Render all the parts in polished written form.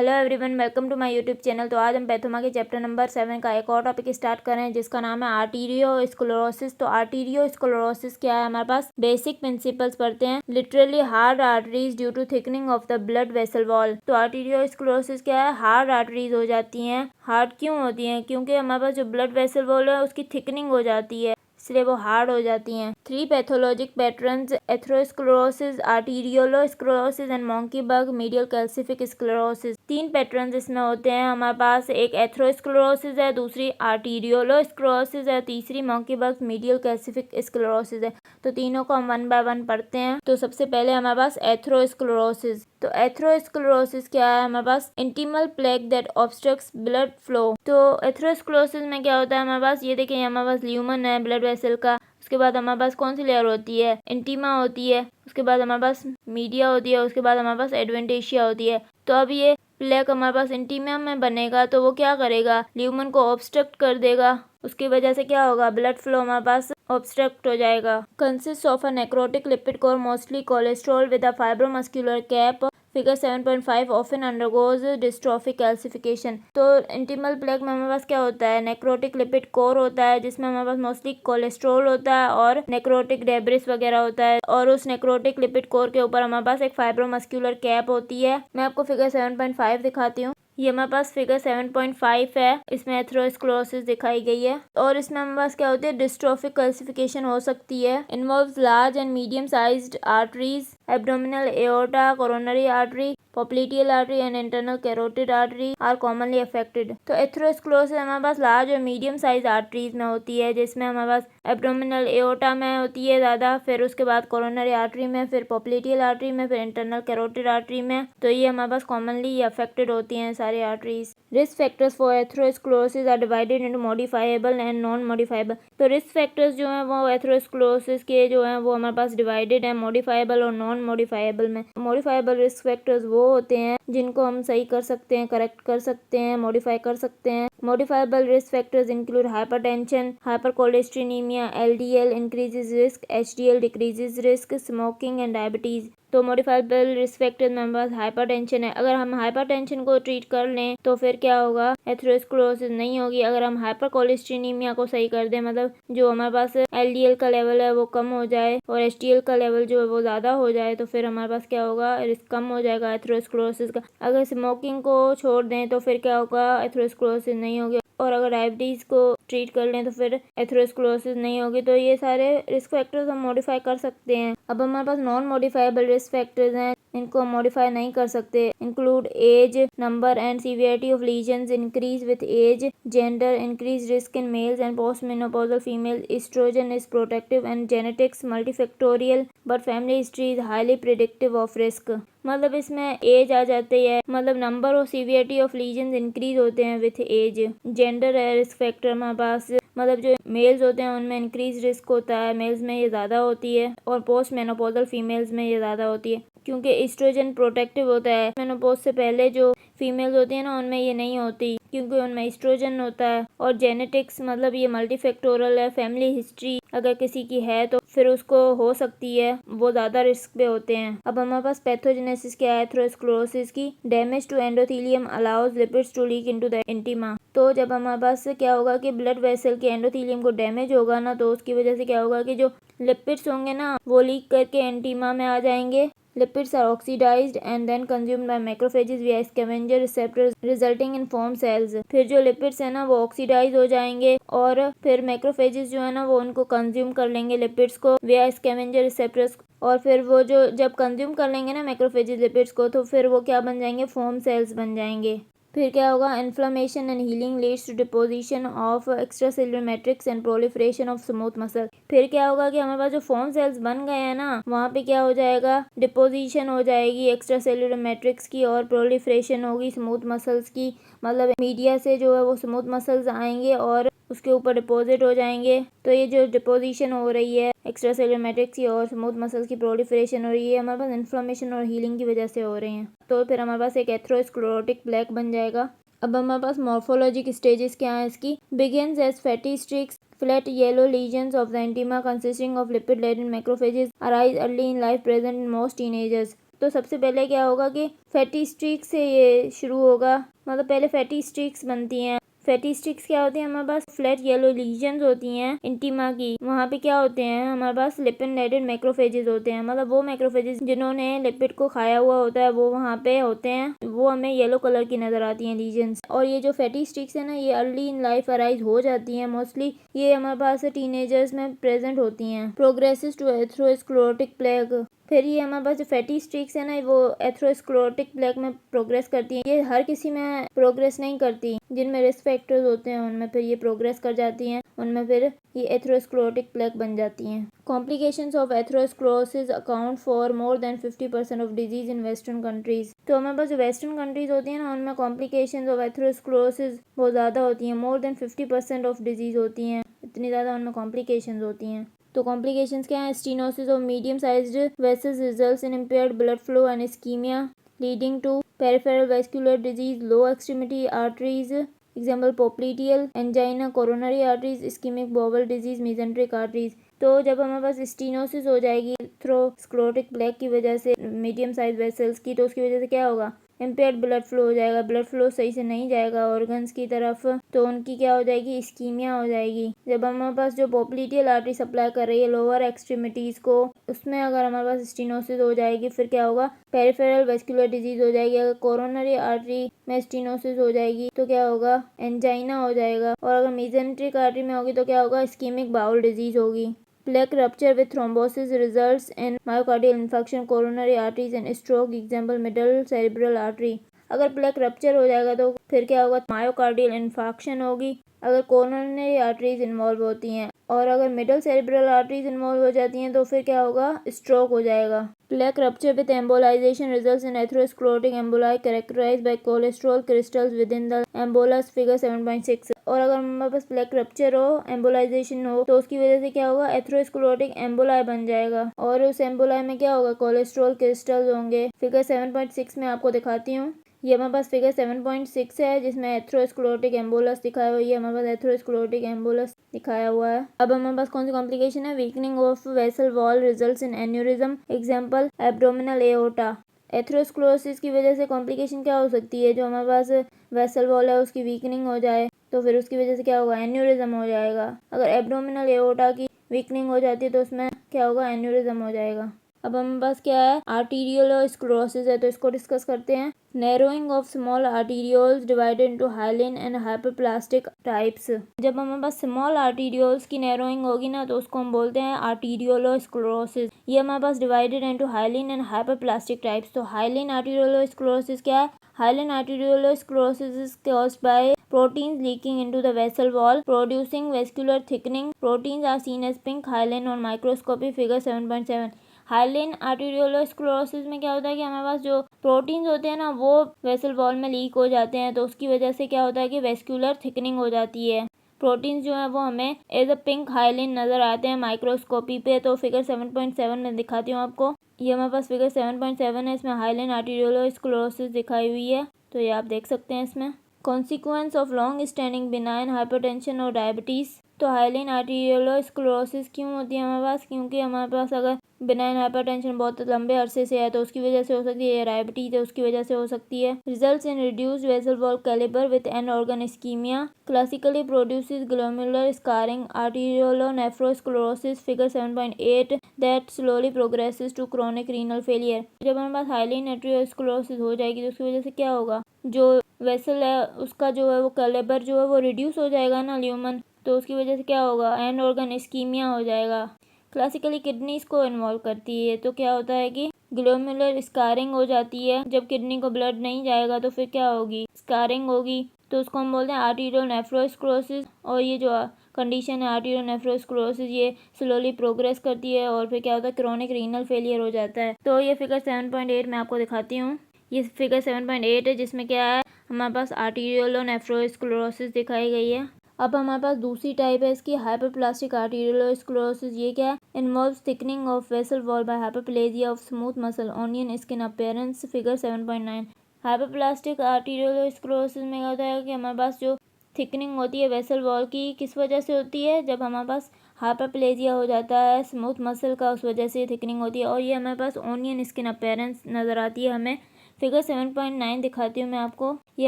Hello everyone, welcome to my YouTube channel. तो आज हम पैथोमा के चैप्टर नंबर 7 का एक और टॉपिक स्टार्ट कर रहे हैं जिसका नाम है आर्टीरियोस्क्लेरोसिस। तो आर्टीरियोस्क्लेरोसिस क्या है, हमारे पास बेसिक प्रिंसिपल्स पढ़ते हैं। Literally hard arteries due to thickening of the blood vessel wall. तो आर्टीरियोस्क्लेरोसिस क्या है, हार्ड आर्टरीज हो जाती हैं। हार्ड क्यों होती हैं? क्योंकि हमारे पास जो ब्लड वेसल वॉल है उसकी थिकनिंग हो जाती है, इसलिए वो हार्ड हो जाती हैं। 3 pathologic patterns: atherosclerosis, arteriosclerosis and monkey bug medial calcific sclerosis. 3 patterns इसमें होते हैं हमारे पास। एक एथेरोस्क्लेरोसिस है, दूसरी आर्टीरियोस्क्लेरोसिस है, तीसरी monkey bug medial calcific sclerosis है। तो तीनों को हम 1 बाय 1 पढ़ते हैं। तो सबसे पहले हमारे पास एथेरोस्क्लेरोसिस। तो एथेरोस्क्लेरोसिस क्या है, हमारे पास intimal plaque that obstructs blood flow. तो एथेरोस्क्लेरोसिस में क्या होता है, हमारे पास ये देखिए, हमारे पास ल्यूमन है ब्लड वेसल का। उसके बाद हमारे पास कौन सी लेयर होती है, इंटीमा होती है। उसके बाद हमारे पास मीडिया होती है। उसके बाद हमारे पास एडवेंटिशिया होती है। तो अब ये प्लेग हमारे पास इंटीमा में बनेगा तो वो क्या करेगा, ल्यूमन को ऑब्स्ट्रक्ट कर देगा। उसकी वजह से क्या होगा, ब्लड फ्लो हमारे पास ऑब्स्ट्रक्ट हो जाएगा। Consist of a necrotic lipid core mostly cholesterol with a fibromuscular cap. Figure 7.5 often undergoes dystrophic calcification. तो इंटीमल प्लेग में हमारे पास क्या होता है, नेक्रोटिक लिपिड कोर होता है जिसमें हमारे पास मोस्टली कोलेस्ट्रॉल होता है और नेक्रोटिक डेब्रिस वगैरह होता है। और उस नेक्रोटिक लिपिड कोर के ऊपर हमारे पास एक फाइब्रोमस्कुलर कैप होती है। मैं आपको फिगर 7.5 दिखाती हूँ। ये हमारे पास फिगर 7.5 है, इसमें एथेरोस्क्लेरोसिस दिखाई गई है। और इसमें हमारे पास क्या होती है, डिस्ट्रोफिक कैल्सिफिकेशन हो सकती है। Involves large and medium sized arteries, abdominal aorta, coronary artery, popliteal artery and internal carotid artery are commonly affected। तो एथेरोस्क्लेरोसिस हमारे पास लार्ज और मीडियम साइज आर्टरीज में होती है, जिसमें हमारे पास एब्डोमिनल एओर्टा में होती है ज़्यादा, फिर उसके बाद कोरोनरी आर्टरी में, फिर पोप्लिटियल आर्टरी में, फिर इंटरनल कैरोटिड आर्टरी में। तो ये हमारे पास कॉमनली अफेक्टेड होती हैं सारी arteries. Risk factors for atherosclerosis are divided into modifiable and non modifiable. तो रिस्क फैक्टर्स जो हैं वो एथेरोस्क्लेरोसिस के जो हैं वो हमारे पास डिवाइडेड है मॉडिफाइबल और नॉन मॉडिफाइबल में। मॉडिफाइबल रिस्क फैक्टर्स वो होते हैं जिनको हम सही कर सकते हैं, करेक्ट कर सकते हैं, मॉडिफाई कर सकते हैं। Modifiable risk factors include hypertension, hypercholesterolemia, LDL increases risk, HDL decreases risk, smoking and diabetes. तो मॉडिफाइबल रिस्क फैक्टर्स में हमारे पास हाइपरटेंशन है। अगर हम हाइपरटेंशन को ट्रीट कर लें तो फिर क्या होगा, एथेरोस्क्लेरोसिस नहीं होगी। अगर हम हाइपरकोलेस्टेरोनिमिया को सही कर दें, मतलब जो हमारे पास एलडीएल का लेवल है वो कम हो जाए और एचडीएल का लेवल जो है वो ज़्यादा हो जाए, तो फिर हमारे पास क्या होगा, रिस्क कम हो जाएगा एथेरोस्क्लेरोसिस का। अगर स्मोकिंग को छोड़ दें तो फिर क्या होगा, एथेरोस्क्लेरोसिस नहीं होगी। और अगर डायबिटीज़ को ट्रीट कर लें तो फिर एथेरोस्क्लेरोसिस नहीं होगी। तो ये सारे रिस्क फैक्टर्स हम मॉडिफाई कर सकते हैं। अब हमारे पास नॉन मॉडिफाइबल रिस्क फैक्टर्स हैं, इनको हम मॉडिफाई नहीं कर सकते। Include age, number and severity of lesions increase with age, gender, increase risk in males and post menopausal female, estrogen is protective and genetics multifactorial but family history is highly predictive of risk. मतलब इसमें as आ जाती है, मतलब number और severity of lesions increase होते हैं with age. Gender है risk factor हमारे पास, मतलब जो मेल्स होते हैं उनमें इंक्रीज रिस्क होता है, मेल्स में ये ज़्यादा होती है, और पोस्ट मेनोपॉजल फीमेल्स में ये ज़्यादा होती है क्योंकि एस्ट्रोजन प्रोटेक्टिव होता है। मेनोपॉज से पहले जो फीमेल्स होती है ना, उनमें ये नहीं होती क्योंकि उनमें एस्ट्रोजन होता है। और जेनेटिक्स मतलब ये मल्टीफैक्टोरल है, फैमिली हिस्ट्री अगर किसी की है तो फिर उसको हो सकती है, वो ज़्यादा रिस्क पे होते हैं। अब हमारे पास पैथोजेनेसिस क्या है एथेरोस्क्लेरोसिस की, damage to endothelium allows lipids to leak into the intima. तो जब हमारे पास क्या होगा कि ब्लड वेसल के एंडोथेलियम को डैमेज होगा ना, तो उसकी वजह से क्या होगा कि जो लिपिड्स होंगे ना वो लीक करके एंटीमा में आ जाएंगे। Lipids are oxidized and then consumed by macrophages via scavenger receptors resulting in foam cells। फिर जो लिपिड्स है ना वो ऑक्सीडाइज हो जाएंगे और फिर मैक्रोफेजेस जो है ना वो उनको कंज्यूम कर लेंगे लिपिड्स को via scavenger receptors। और फिर वो जो जब कंज्यूम कर लेंगे ना मैक्रोफेजेस लिपिड्स को, तो फिर वो क्या बन जाएंगे, फोम सेल्स बन जाएंगे। फिर क्या होगा, inflammation and healing leads to deposition of extracellular matrix and proliferation of smooth muscle. फिर क्या होगा कि हमारे पास जो फोम सेल्स बन गए हैं ना, वहाँ पे क्या हो जाएगा, डिपोजिशन हो जाएगी एक्स्ट्रासेल्युलर मैट्रिक्स की और प्रोलिफरेशन होगी स्मूथ मसल्स की। मतलब मीडिया से जो है वो स्मूथ मसल्स आएंगे और उसके ऊपर डिपॉजिट हो जाएंगे। तो ये जो डिपोजिशन हो रही है एक्स्ट्रा सेलुलर मैट्रिक्स की और स्मूथ मसल्स की प्रोलिफरेशन हो रही है, हमारे पास इन्फ्लेमेशन और हीलिंग की वजह से हो रही हैं। तो फिर हमारे पास एक एथेरोस्क्लेरोटिक प्लेग बन जाएगा। अब हमारे पास मॉर्फोलॉजिक स्टेजेस क्या है इसकी, begins as fatty streaks, flat yellow lesions of the intima consisting of lipid-laden macrophages arise early in life, present in most teenagers। तो सबसे पहले क्या होगा कि फैटी स्ट्रिक्स से ये शुरू होगा, मतलब पहले फैटी स्ट्रिक्स बनती हैं। फैटी स्ट्रिक्स क्या होती है, हमारे पास फ्लैट येलो लीजन्स होती हैं इंटीमा की। वहाँ पे क्या होते हैं, हमारे पास लिपिड मैक्रोफेजेस होते हैं, मतलब वो मैक्रोफेजेस जिन्होंने लिपिड को खाया हुआ होता है वो वहाँ पे होते हैं, वो हमें येलो कलर की नजर आती हैं लीजन्स। और ये जो फैटी स्ट्रिक्स है ना, ये अर्ली इन लाइफ अराइज हो जाती हैं मोस्टली। ये हमारे पास टीनेजर्स में प्रेजेंट होती हैं। प्रोग्रेसिस टू एथेरोस्क्लेरोटिक प्लेग, फिर ये हमारे पास जो फैटी स्ट्रिक्स है ना, वो एथेरोस्क्लेरोटिक प्लेग में प्रोग्रेस करती है। ये हर किसी में प्रोग्रेस नहीं करती, जिनमें रिस्क फैक्टर्स होते हैं उनमें फिर ये प्रोग्रेस कर जाती हैं, उनमें फिर ये एथेरोस्क्लेरोटिक प्लेग बन जाती हैं। Complications of atherosclerosis account for more than 50% of disease in western countries. तो हमारे पास जो वेस्टर्न कंट्रीज होती है ना, उनमें कॉम्प्लिकेशंस ऑफ एथेरोस्क्लेरोसिस बहुत ज़्यादा होती हैं। मोर देन 50% ऑफ डिजीज होती हैं, इतनी ज़्यादा उनमें कॉम्प्लिकेशंस होती हैं। तो कॉम्प्लिकेशंस क्या है, stenosis of medium sized vessels results in impaired blood flow and ischaemia leading to peripheral vascular disease, low extremity arteries, example popliteal angina, coronary arteries, ischaemic bowel disease, mesenteric arteries. तो जब हमारे पास stenosis हो जाएगी atherosclerotic plague की वजह से medium size vessels की, तो उसकी वजह से क्या होगा, इम्पेयर्ड ब्लड फ्लो हो जाएगा, ब्लड फ्लो सही से नहीं जाएगा ऑर्गन्स की तरफ, तो उनकी क्या हो जाएगी, इस्कीमिया हो जाएगी। जब हमारे पास जो पोप्लीटियल आर्टरी सप्लाई कर रही है लोअर एक्सट्रीमिटीज को, उसमें अगर हमारे पास स्टेनोसिस हो जाएगी, फिर क्या होगा, पेरिफेरल वेस्कुलर डिजीज हो जाएगी। अगर कोरोनरी आर्टरी में स्टेनोसिस हो जाएगी तो क्या होगा, एंजाइना हो जाएगा। और अगर मेजेंट्रिक आर्टरी में होगी तो क्या होगा, इस्कीमिक बाउल डिजीज होगी। Plaque rupture with thrombosis results in myocardial infarction, coronary arteries and stroke, example middle cerebral artery। अगर प्लेक रप्चर हो जाएगा तो फिर क्या होगा, मायोकार्डियल इन्फाक्शन होगी अगर कोरोनरी आर्टरीज इन्वॉल्व होती हैं, और अगर मिडल सेरेब्रल आर्टरीज इन्वॉल्व हो जाती हैं तो फिर क्या होगा, स्ट्रोक हो जाएगा। Plaque rupture with embolisation results in atherosclerotic emboli characterised by cholesterol crystals within the embolus, figure 7.6। और अगर हमारे पास प्लेक रप्चर हो, एम्बोलाइजेशन हो, तो उसकी वजह से क्या होगा, एथेरोस्क्लेरोटिक एम्बोलाई बन जाएगा, और उस एम्बोलाई में क्या होगा, कोलेस्ट्रॉल क्रिस्टल्स होंगे। फिगर 7.6 में आपको दिखाती हूँ। ये हमारे पास फिगर 7.6 है जिसमें एथेरोस्क्लेरोटिक एम्बोलस दिखाया हुआ है। ये हमारे पास एथेरोस्क्लेरोटिक एम्बोलस दिखाया हुआ है। अब हमारे पास कौन सी कॉम्प्लिकेशन है, weakening of vessel wall results in aneurysm, example abdominal aorta. Atherosclerosis की वजह से कॉम्प्लिकेशन क्या हो सकती है, जो हमारे पास वेसल वॉल है उसकी वीकनिंग हो जाए तो फिर उसकी वजह से क्या होगा, एन्यूरिज्म हो जाएगा। अगर एब्डोमिनल एओर्टा की वीकनिंग हो जाती है तो उसमें क्या होगा, एन्यूरिज्म हो जाएगा। अब हमारे पास क्या है, आर्टीरियोस्क्लेरोसिस है, तो इसको डिस्कस करते हैं। Narrowing of small arterioles divided into hyaline and hyperplastic types. जब हमारे पास स्मॉल आर्टीरियोल्स की नैरोइंग होगी ना, तो उसको हम बोलते हैं आर्टीरियोस्क्लेरोसिस। ये हमारे पास divided into hyaline and hyperplastic types. तो हाइलिन आर्टीरियोस्क्लेरोसिस क्या है, hyaline arteriolosclerosis is caused by proteins leaking into the vessel wall producing vascular thickening. Proteins are seen as pink hyaline on microscopy, figure 7.7। Hyaline arteriosclerosis में क्या होता है कि हमारे पास जो प्रोटीन्स होते हैं ना, वो वेसल वॉल में लीक हो जाते हैं, तो उसकी वजह से क्या होता है कि वेस्कुलर थिकनिंग हो जाती है। प्रोटीन्स जो है वो हमें एज अ पिंक हाइलिन नजर आते हैं माइक्रोस्कोपी पे। तो फिगर 7.7 में दिखाती हूँ आपको। ये हमारे पास फिगर 7.7 है, इसमें हाइलिन आर्टीरियोस्क्लेरोसिस दिखाई हुई है, तो ये आप देख सकते हैं इसमें। Consequence of long standing benign hypertension और डायबिटीज़। तो हाइलिन आर्टीरियोस्क्लेरोसिस क्यों होती है हमारे पास, क्योंकि हमारे पास अगर बिनाइन हाइपरटेंशन बहुत लंबे अरसे से है तो उसकी वजह से हो सकती है, डायबिटीज है उसकी वजह से हो सकती है। Results in reduced vessel wall calibre with end organ ischemia, classically produces glomerular scarring. Arterionephrosclerosis, figure 7.8 that slowly progresses to chronic renal failure. जब हमारे पास हाइलिन आर्टीरियोस्क्लेरोसिस हो जाएगी तो उसकी वजह से क्या होगा, जो वेसल है उसका जो है वो कैलिबर जो है वो रिड्यूस हो जाएगा ना, ल्यूमन, तो उसकी वजह से क्या होगा, एंड ऑर्गन इस्कीमिया हो जाएगा। क्लासिकली किडनीज को इन्वॉल्व करती है, तो क्या होता है कि ग्लोमेरुलर स्कारिंग हो जाती है। जब किडनी को ब्लड नहीं जाएगा तो फिर क्या होगी, स्कारिंग होगी, तो उसको हम बोलते हैं आर्टीरियोनेफ्रोस्क्लेरोसिस। और ये जो कंडीशन है आर्टीरियोनेफ्रोस्क्लेरोसिस, ये स्लोली प्रोग्रेस करती है और फिर क्या होता है, क्रोनिक रीनल फेलियर हो जाता है। तो ये फिगर 7.8 मैं आपको दिखाती हूँ। ये फिगर 7.8 है जिसमें क्या है, हमारे पास आर्टीरियोनेफ्रोस्क्लेरोसिस दिखाई गई है। अब हमारे पास दूसरी टाइप है इसकी, हाइपरप्लास्टिक आर्टीरियोस्क्लेरोसिस। ये क्या है, involves thickening of vessel wall bye hyperplasia of smooth muscle, onion skin appearance, figure 7.9। Hyperplastic arteriosclerosis में क्या होता है कि हमारे पास जो थिकनिंग होती है वेसल वॉल की, किस वजह से होती है? जब हमारे पास हाइपरप्लेजिया हो जाता है स्मूथ मसल का, उस वजह से थिकनिंग होती है। और ये हमारे पास ओनियन स्किन अपीयरेंस नज़र आती है हमें। फिगर 7.9 दिखाती हूँ मैं आपको। ये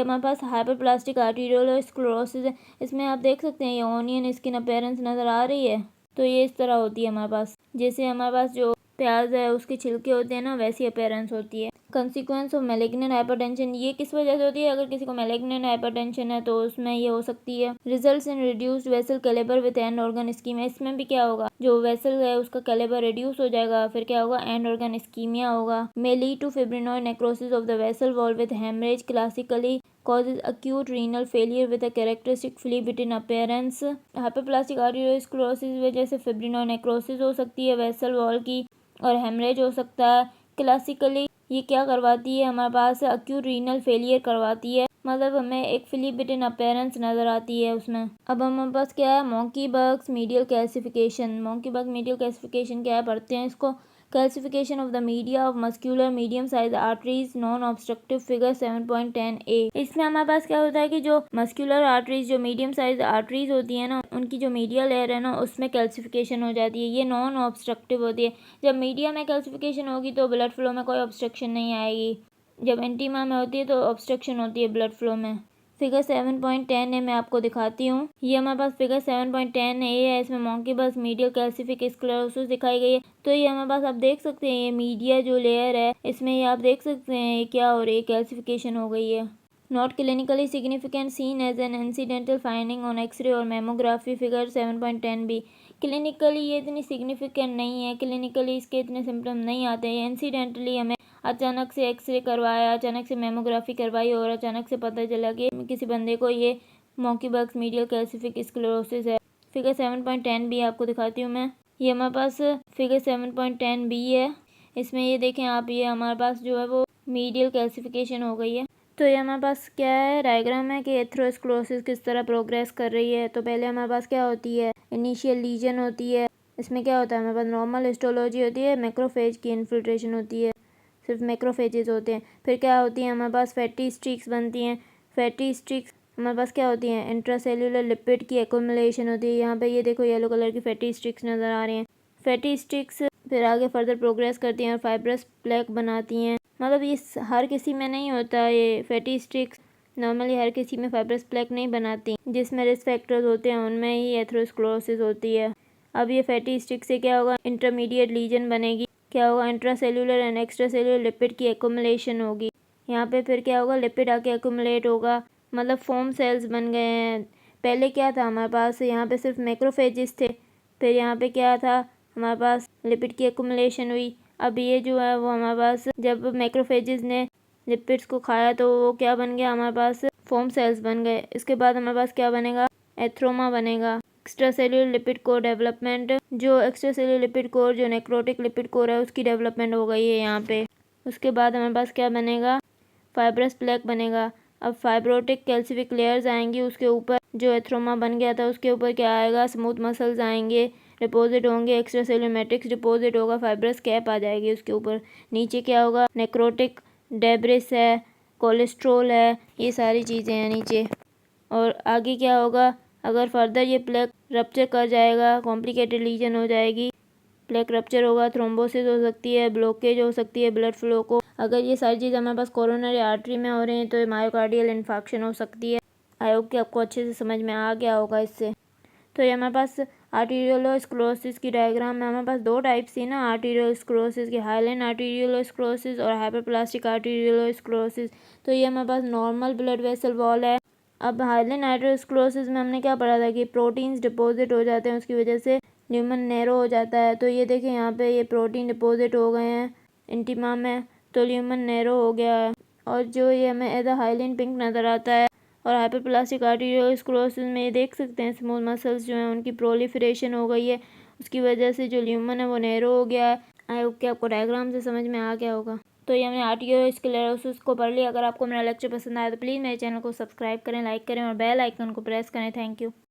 हमारे पास हाइपरप्लास्टिक आर्टीरियोलोस्क्लेरोसिस है। इसमें आप देख सकते हैं ये ओनियन स्किन अपीयरेंस नज़र आ रही है। तो ये इस तरह होती है हमारे पास, जैसे हमारे पास जो प्याज है उसके छिलके होते हैं ना, वैसी अपीयरेंस होती है। कंसिक्वेंस ऑफ मैलिग्नेंट हाइपरटेंशन, ये किस वजह से होती है? अगर किसी को मैलिग्नेंट हाइपरटेंशन है तो उसमें ये हो सकती है। Results in reduced vessel calibre with end organ ischaemia, इसमें भी क्या होगा, जो वेसल है उसका कैलिबर रिड्यूस हो जाएगा, फिर क्या होगा, एंड ऑर्गन स्कीमिया होगा। May lead to fibrinoid necrosis of the vessel wall with haemorrhage, classically causes acute renal failure with a characteristic phlebitin appearance। Hyperplastic arteriosclerosis की वजह से फिब्रिनोइड नेक्रोसिस हो सकती है वेसल वॉल की, और हेमरेज हो सकता है। क्लासिकली ये क्या करवाती है, हमारे पास अक्यूट रीनल फेलियर करवाती है, मतलब हमें एक फिलिबिटिन अपीयरेंस नज़र आती है उसमें। अब हमारे पास क्या है, monkey bugs medial calcification. Monkey bug medial calcification क्या है, पढ़ते हैं इसको। Calcification of the media of muscular medium size arteries non obstructive, figure 7.10a। इसमें हमारे पास क्या होता है कि जो मस्क्यूलर आर्टरीज, जो मीडियम साइज आर्टरीज होती है ना, उनकी जो मीडिया लेयर है ना, उसमें कैल्सिफिकेशन हो जाती है। ये नॉन ऑब्स्ट्रक्टिव होती है। जब मीडिया में कैल्सिफिकेशन होगी तो ब्लड फ्लो में कोई ऑब्स्ट्रक्शन नहीं आएगी। जब एंटीमा में होती है तो ऑब्स्ट्रक्शन होती है ब्लड फ्लो में। फिगर 7.10 मैं आपको दिखाती हूँ। ये हमारे पास फिगर 7.10 है, इसमें मॉन्की बस मीडियल कैल्सिफिक स्क्लेरोसिस दिखाई गई है। तो ये हमारे पास आप देख सकते हैं, ये मीडिया जो लेयर है इसमें ये आप देख सकते हैं ये क्या हो रही है, कैल्सिफिकेशन हो गई है। Not clinically significant, seen as an incidental finding on X ray और मेमोग्राफी, फिगर 7.10 भी। क्लिनिकली ये इतनी सिग्निफिकेंट नहीं है, क्लिनिकली इसके इतने सिम्टम नहीं आते हैं। इंसिडेंटली हमें अचानक से एक्सरे करवाया, अचानक से मेमोग्राफी करवाई और अचानक से पता चला कि किसी बंदे को ये monkey bugs medial calcific sclerosis है। फिगर 7.10 भी आपको दिखाती हूँ मैं। ये हमारे पास फिगर 7.10 भी है। इसमें ये देखें आप, ये हमारे पास जो है वो मीडियल कैल्सिफिकेशन हो गई है। तो ये हमारे पास क्या है, डायग्राम है कि एथेरोस्क्लेरोसिस किस तरह प्रोग्रेस कर रही है। तो पहले हमारे पास क्या होती है, इनिशियल लीजन होती है। इसमें क्या होता है, हमारे पास नॉर्मल हिस्टोलॉजी होती है, मैक्रोफेज की इन्फिल्ट्रेशन होती है, सिर्फ मैक्रोफेजेस होते हैं। फिर क्या होती है, हमारे पास फैटी स्ट्रिक्स बनती हैं। फैटी स्ट्रिक्स हमारे पास क्या होती हैं, इंट्रासेल्युलर लिपिड की एक्युमुलेशन होती है। यहाँ पे ये देखो येलो कलर की फैटी स्ट्रिक्स नज़र आ रही हैं। फैटी स्ट्रिक्स फिर आगे फर्दर प्रोग्रेस करती हैं और फाइब्रस प्लेक बनाती हैं। मतलब ये हर किसी में नहीं होता, ये फैटी स्ट्रिक्स नॉर्मली हर किसी में फाइब्रस प्लेक नहीं बनाती। जिसमें रिस्क फैक्टर्स होते हैं उनमें ही एथेरोस्क्लेरोसिस होती है। अब ये फैटी स्ट्रिक्स से क्या होगा, इंटरमीडिएट लीजन बनेगी। क्या होगा, इंट्रासेल्युलर एंड एक्स्ट्रासेल्युलर लिपिड की एक्युमुलेशन होगी। यहाँ पे फिर क्या होगा, लिपिड आके एक्युमुलेट होगा, मतलब फोम सेल्स बन गए हैं। पहले क्या था हमारे पास, यहाँ पे सिर्फ मैक्रोफेजेस थे, फिर यहाँ पे क्या था हमारे पास, लिपिड की एक्युमुलेशन हुई। अब ये जो है वो हमारे पास जब मैक्रोफेजेस ने लिपिड्स को खाया तो वो क्या बन गया, हमारे पास फोम सेल्स बन गए। इसके बाद हमारे पास क्या बनेगा, एथ्रोमा बनेगा। एक्स्ट्रासेल्युलर लिपिड कोर डेवलपमेंट, जो एक्स्ट्रासेल्युलर लिपिड कोर जो नेक्रोटिक लिपिड कोर है उसकी डेवलपमेंट हो गई है यहाँ पे। उसके बाद हमारे पास क्या बनेगा, फाइब्रस प्लेक बनेगा। अब फाइब्रोटिक कैल्सिफिक लेयर्स आएंगी, उसके ऊपर जो एथ्रोमा बन गया था उसके ऊपर क्या आएगा, स्मूथ मसल्स आएंगे, डिपोजिट होंगे, एक्स्ट्रासेल्युलर मैट्रिक्स डिपोजिट होगा, फाइब्रस कैप आ जाएगी उसके ऊपर। नीचे क्या होगा, नेक्रोटिक डेब्रिस है, कोलेस्ट्रोल है, ये सारी चीज़ें हैं नीचे। और आगे क्या होगा, अगर फर्दर ये प्लेक रप्चर कर जाएगा, कॉम्प्लिकेटेड लीजन हो जाएगी, प्लेक रप्चर होगा, थ्रोम्बोसिस हो सकती है, ब्लॉकेज हो सकती है ब्लड फ्लो को। अगर ये सारी चीज़ हमारे पास कोरोनरी आर्टरी में हो रही हैं तो ये मायोकार्डियल इन्फेक्शन हो सकती है। आई होप कि आपको अच्छे से समझ में आ गया होगा इससे। तो ये हमारे पास आर्टीरियोलोस्क्लेरोसिस की डायग्राम में हमारे पास दो टाइप्स थी ना आर्टीरियोस्क्लेरोसिस की, हाइलाइन आर्टीरियोलोस्क्लेरोसिस और हाइपरप्लास्टिक आर्टीरियोलोस्क्लेरोसिस। तो ये हमारे पास नॉर्मल ब्लड वेसल वॉल है। अब हाइलाइन आर्टीरियोस्क्लेरोसिस में हमने क्या पढ़ा था कि प्रोटीन्स डिपॉजिट हो जाते हैं, उसकी वजह से ल्यूमन नैरो हो जाता है। तो ये देखें यहाँ पे ये प्रोटीन डिपॉजिट हो गए हैं इंटिमा में, तो ल्यूमन नैरो हो गया है। और जो ये हमें एज अ हाइलाइन पिंक नज़र आता है। और हाइपरप्लास्टिक आर्टीरियोस्क्लेरोसिस में ये देख सकते हैं स्मूथ मसल्स जो हैं उनकी प्रोलिफरेशन हो गई है, उसकी वजह से जो ल्यूमन है वो नैरो हो गया है। आई होप कि आपको डायग्राम से समझ में आ गया होगा। तो ये हमने आर्टीरियोस्क्लेरोसिस को पढ़ लिया। अगर आपको मेरा लेक्चर पसंद आया तो प्लीज़ मेरे चैनल को सब्सक्राइब करें, लाइक करें और बेल आइकन को प्रेस करें। Thank you.